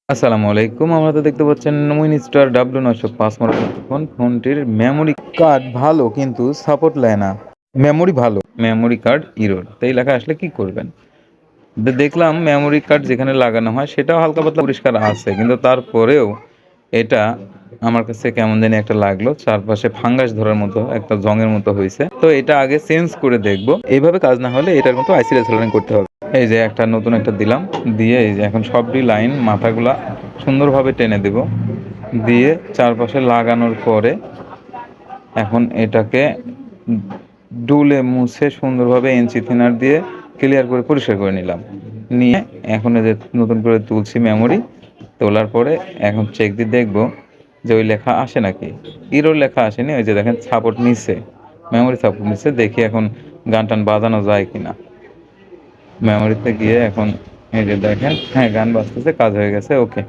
আসসালামু আলাইকুম। আমরা তো দেখতে পাচ্ছেন Windstar W905 মডেলের ফোন। ফোনটির মেমোরি কার্ড ভালো কিন্তু সাপোর্ট নেয় না। মেমোরি ভালো, মেমোরি কার্ড ইরর। তো এই লেখা আসলে কি করবেন? দেখলাম মেমোরি কার্ড যেখানে লাগানো হয় সেটাও হালকা পাতলা পরিষ্কার আছে। কিন্তু তারপরেও এটা আমার কাছে কেমন জানি একটা লাগলো। চারপাশে ফাঙ্গাস ধরার মতো একটা জংয়ের মতো হইছে। তো এটা আগে চেঞ্জ করে দেখব। এভাবে কাজ না হলে এটার মতো আইসি রেসোলিং করতে হবে। এই যে একটা নতুন একটা দিলাম। দিয়ে এই যে এখন সবটি লাইন মাথাগুলা সুন্দরভাবে টেনে দেব। দিয়ে চারপাশে লাগানোর পরে এখন এটাকে ডুলে মুছে সুন্দরভাবে এনসি থিনার দিয়ে ক্লিয়ার করে পরিষ্কার করে নিলাম। নিয়ে এখন এই যে নতুন করে তুলছি মেমোরি। তোলার পরে এখন চেক দিয়ে দেখব যে ওই লেখা আসে নাকি। ইরোর লেখা আসেনি, ওই যে দেখেন সাপোর্ট নিচ্ছে, মেমোরি সাপোর্ট নিচ্ছে। দেখি এখন গান টান বাজানো যায় কিনা। মেমোরিতে গিয়ে এখন এই যে দেখেন, হ্যাঁ গান বাজতেছে, কাজ হয়ে গেছে, ওকে।